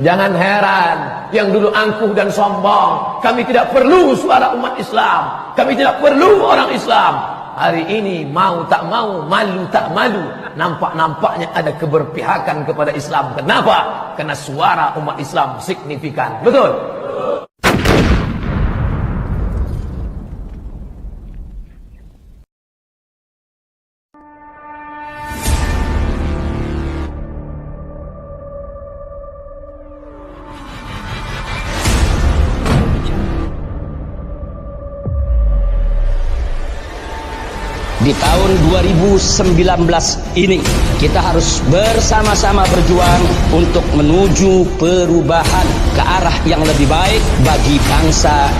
Jangan heran yang dulu angkuh dan sombong, kami tidak perlu suara umat Islam, kami tidak perlu orang Islam. Hari ini mau tak mau, malu tak malu, nampak-nampaknya ada keberpihakan kepada Islam. Kenapa? Karena suara umat Islam signifikan. Betul? Di tahun 2019 ini kita harus bersama-sama berjuang untuk menuju perubahan ke arah yang lebih baik bagi bangsa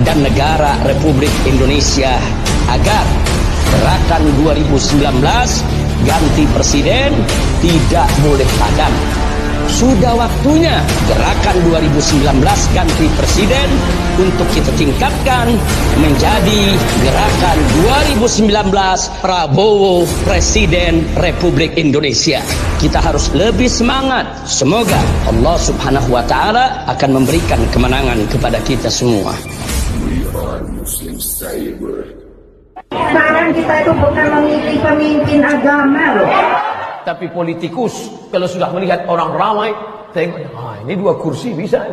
dan negara Republik Indonesia, agar gerakan 2019 ganti presiden tidak boleh padam. Sudah waktunya gerakan 2019 ganti presiden untuk kita tingkatkan menjadi gerakan 2019 Prabowo Presiden Republik Indonesia. Kita harus lebih semangat. Semoga Allah Subhanahu wa Ta'ala akan memberikan kemenangan kepada kita semua. Sekarang kita itu bukan memilih pemimpin agama loh. Tapi politikus kalau sudah melihat orang ramai, tengok, ini 2 kursi bisa.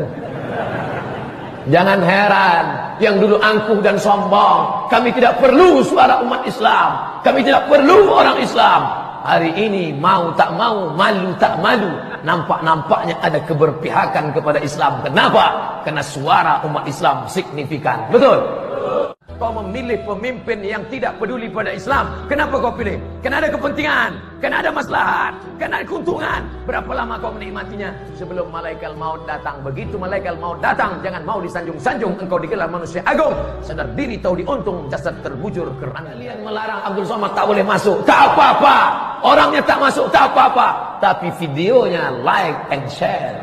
Jangan heran yang dulu angkuh dan sombong, kami tidak perlu suara umat Islam, kami tidak perlu orang Islam. Hari ini mau tak mau, malu tak malu, nampak-nampaknya ada keberpihakan kepada Islam. Kenapa? Karena suara umat Islam signifikan. Betul? Kau memilih pemimpin yang tidak peduli pada Islam. Kenapa kau pilih? Karena ada kepentingan, karena ada maslahat, karena ada keuntungan. Berapa lama kau menikmatinya? Sebelum malaikat maut datang. Begitu malaikat maut datang, jangan mau disanjung-sanjung. Engkau digelar manusia agung. Sadar diri tahu diuntung, jasad terbujur kerana. Kalian melarang Abdul Somad tak boleh masuk. Tak apa-apa. Orangnya tak masuk, tak apa-apa. Tapi videonya like and share.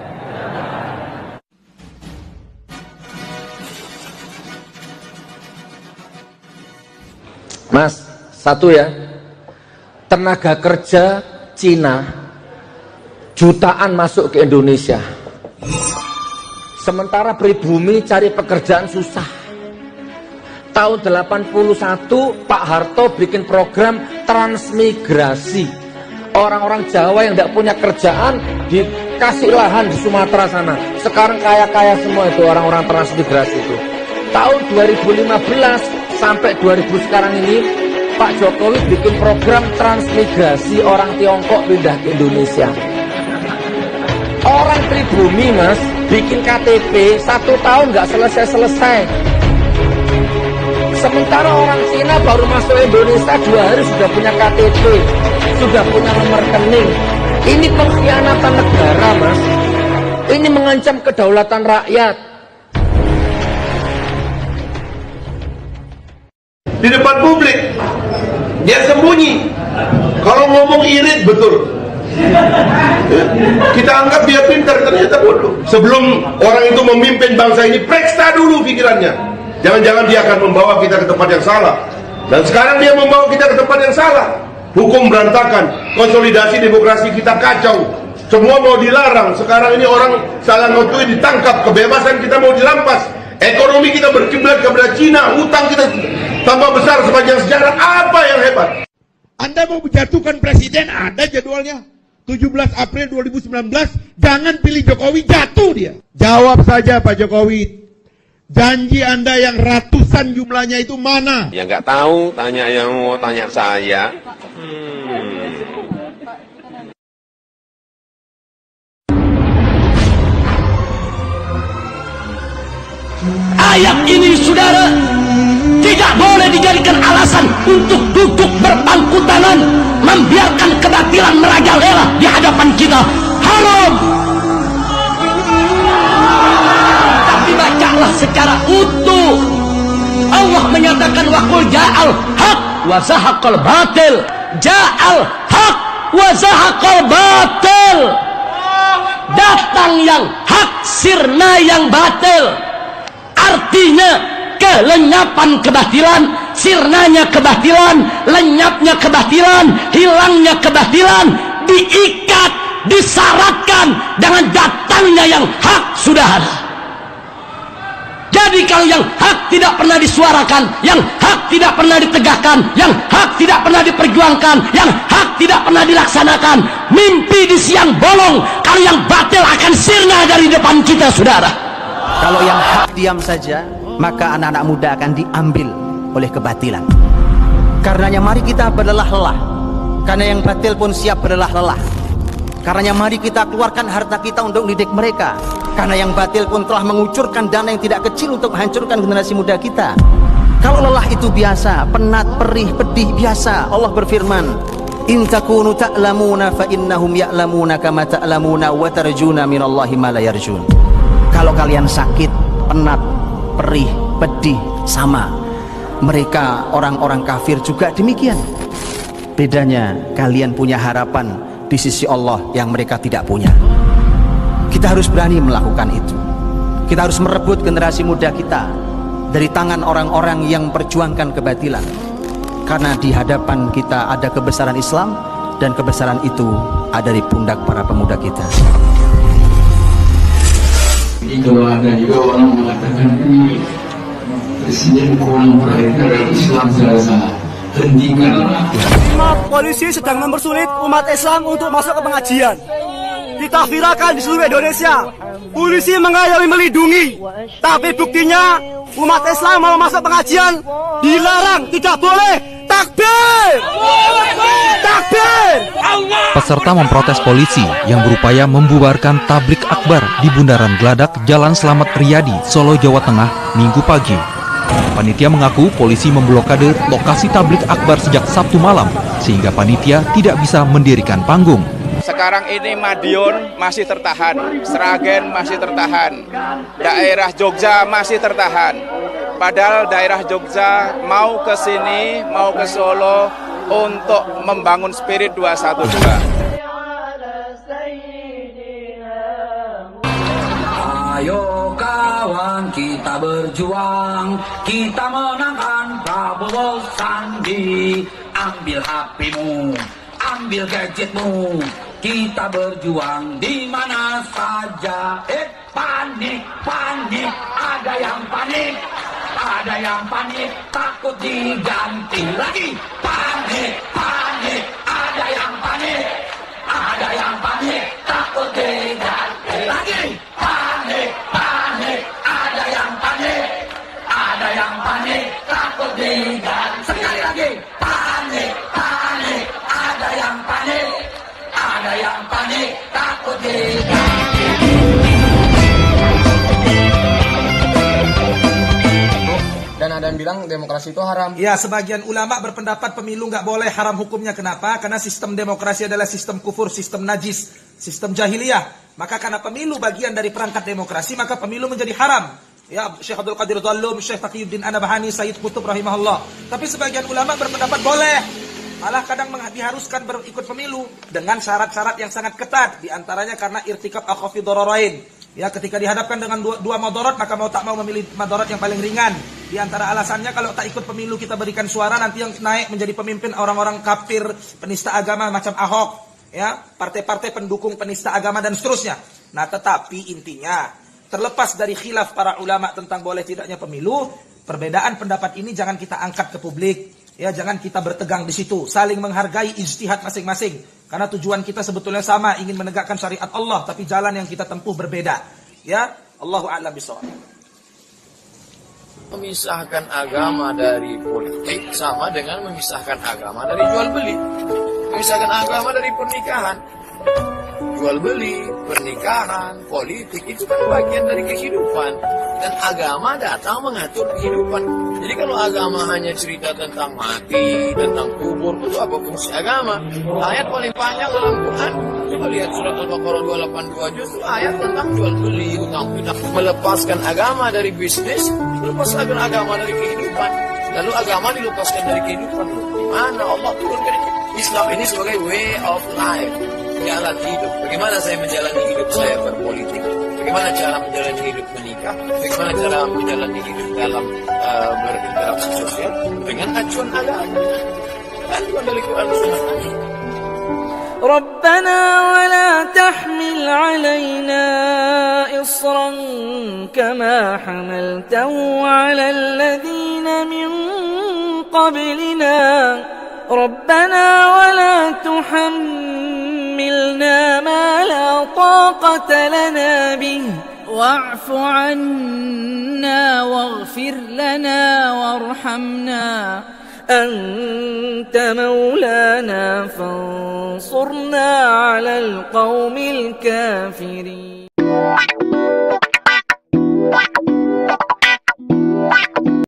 Mas, satu ya, tenaga kerja Cina jutaan masuk ke Indonesia, sementara pribumi cari pekerjaan susah. Tahun 81 Pak Harto bikin program transmigrasi, orang-orang Jawa yang tidak punya kerjaan dikasih lahan di Sumatera sana. Sekarang kaya-kaya semua itu orang-orang transmigrasi itu. Tahun 2015 sampai 2000 sekarang ini, Pak Jokowi bikin program transmigrasi orang Tiongkok pindah ke Indonesia. Orang pribumi mas, bikin KTP 1 tahun nggak selesai-selesai. Sementara orang Cina baru masuk Indonesia 2 hari sudah punya KTP, sudah punya nomor rekening. Ini pengkhianatan negara mas. Ini mengancam kedaulatan rakyat. Di depan publik dia sembunyi. Kalau ngomong irit betul, kita anggap dia pintar, ternyata bodoh. Sebelum orang itu memimpin bangsa ini, periksa dulu pikirannya. Jangan-jangan dia akan membawa kita ke tempat yang salah. Dan sekarang dia membawa kita ke tempat yang salah. Hukum berantakan, konsolidasi demokrasi kita kacau, semua mau dilarang. Sekarang ini orang salah ngotui ditangkap, kebebasan kita mau dirampas, ekonomi kita berkiblat kepada Cina, hutang kita tambah besar sepanjang sejarah. Apa yang hebat? Anda mau menjatuhkan presiden, ada jadwalnya 17 April 2019. Jangan pilih Jokowi, jatuh dia. Jawab saja Pak Jokowi, janji Anda yang ratusan jumlahnya itu mana? Ya nggak tahu, tanya yang mau tanya saya. Ayat ini saudara tidak boleh dijadikan alasan untuk duduk berpangku tangan, membiarkan kebatilan merajalela di hadapan kita. Haram. Tapi bacalah secara utuh. Allah menyatakan waqul ja'al haq wa zahaqal batil. Ja'al haq wa zahaqal batil. Datang yang hak, sirna yang batil. Artinya kelenyapan kebatilan, sirnanya kebatilan, lenyapnya kebatilan, hilangnya kebatilan, diikat disyaratkan dengan datangnya yang hak, saudara. Jadi kalau yang hak tidak pernah disuarakan, yang hak tidak pernah ditegakkan, yang hak tidak pernah diperjuangkan, yang hak tidak pernah dilaksanakan, mimpi di siang bolong. Kalau yang batil akan sirna dari depan kita, saudara. Kalau yang hak diam saja, maka anak-anak muda akan diambil oleh kebatilan. Karenanya mari kita berlelah-lelah, karena yang batil pun siap berlelah-lelah. Karenanya mari kita keluarkan harta kita untuk didik mereka, karena yang batil pun telah mengucurkan dana yang tidak kecil untuk menghancurkan generasi muda kita. Kalau lelah itu biasa, penat, perih, pedih biasa. Allah berfirman, in takunu ta'lamuna fa innahum ya'lamuna kama ta'lamuna wa tarjuna minallahi ma la yarjun. Kalau kalian sakit, penat, perih, pedih, sama. Mereka orang-orang kafir juga demikian. Bedanya kalian punya harapan di sisi Allah yang mereka tidak punya. Kita harus berani melakukan itu. Kita harus merebut generasi muda kita dari tangan orang-orang yang perjuangkan kebatilan. Karena di hadapan kita ada kebesaran Islam, dan kebesaran itu ada di pundak para pemuda kita. Jadi kalau ada juga orang mengatakan ini presiden kurang perhatian dari Islam, saya rasa hentikanlah. Polisi sedang mempersulit umat Islam untuk masuk ke pengajian. Ditakfirkan di seluruh Indonesia. Polisi mengayomi melindungi, tapi buktinya umat Islam mau masuk pengajian dilarang, tidak boleh. Takbir! Takbir! Peserta memprotes polisi yang berupaya membubarkan tablik akbar di Bundaran Geladak, Jalan Slamet Riyadi, Solo, Jawa Tengah, Minggu pagi. Panitia mengaku polisi memblokade lokasi tablik akbar sejak Sabtu malam, sehingga panitia tidak bisa mendirikan panggung. Sekarang ini Madiun masih tertahan, Sragen masih tertahan, daerah Jogja masih tertahan. Padahal daerah Jogja mau ke sini, mau ke Solo untuk membangun spirit 212. Ayo kawan, kita berjuang, kita menangkan Prabowo Sandi. Ambil HP-mu, ambil gadgetmu, kita berjuang di mana saja. Panik, panik, ada yang panik, ada yang panik, takut diganti lagi. Panik, panik, ada yang panik, ada yang panik, takut diganti lagi. Panik, panik, ada yang panik, ada yang panik, takut diganti. Sekali lagi, panik, panik, ada yang panik, ada yang panik, takut diganti. Dan ada yang bilang demokrasi itu haram. Ya, sebagian ulama berpendapat pemilu nggak boleh, haram hukumnya. Kenapa? Karena sistem demokrasi adalah sistem kufur, sistem najis, sistem jahiliyah. Maka karena pemilu bagian dari perangkat demokrasi, maka pemilu menjadi haram. Ya, Syekh Abdul Qadir Dhallum, Syekh Taqiyuddin An-Nabhani, Sayyid Qutb rahimahullah. Tapi sebagian ulama berpendapat boleh. Malah kadang diharuskan berikut pemilu dengan syarat-syarat yang sangat ketat. Di antaranya karena irtikab akhafid dararain. Ya, ketika dihadapkan dengan dua madarat, maka mau tak mau memilih madarat yang paling ringan. Di antara alasannya kalau tak ikut pemilu kita berikan suara, nanti yang naik menjadi pemimpin orang-orang kafir, penista agama macam Ahok, ya, partai-partai pendukung penista agama dan seterusnya. Nah, tetapi intinya terlepas dari khilaf para ulama tentang boleh tidaknya pemilu, perbedaan pendapat ini jangan kita angkat ke publik. Ya, jangan kita bertegang di situ, saling menghargai ijtihad masing-masing. Karena tujuan kita sebetulnya sama, ingin menegakkan syariat Allah, tapi jalan yang kita tempuh berbeda. Ya, Allahu a'lam bishawab. Memisahkan agama dari politik sama dengan memisahkan agama dari jual beli. Memisahkan agama dari pernikahan. Jual beli, pernikahan, politik itu kan bagian dari kehidupan. Dan agama datang mengatur kehidupan. Jadi kalau agama hanya cerita tentang mati, tentang kubur, itu apa fungsi agama? Ayat paling panjang dalam Quran, coba lihat surat Al-Baqarah 282, justru ayat tentang jual beli, utang piutang. Melepaskan agama dari bisnis, melepaskan agama dari kehidupan. Lalu agama dilepaskan dari kehidupan. Mana Allah turunkan Islam ini sebagai way of life, jalan hidup. Bagaimana saya menjalani hidup saya berpolitik? Bagaimana cara menjalani hidup menikah? Bagaimana cara menjalani hidup dalam berinteraksi sosial? Dengan acuan agama. Dan dari Quran Sunnah. ربنا ولا تحمل علينا إصرا كما حملته على الذين من قبلنا ربنا ولا تحملنا ما لا طاقة لنا به واعف عنا واغفر لنا وارحمنا أنت مولانا فانصرنا على القوم الكافرين.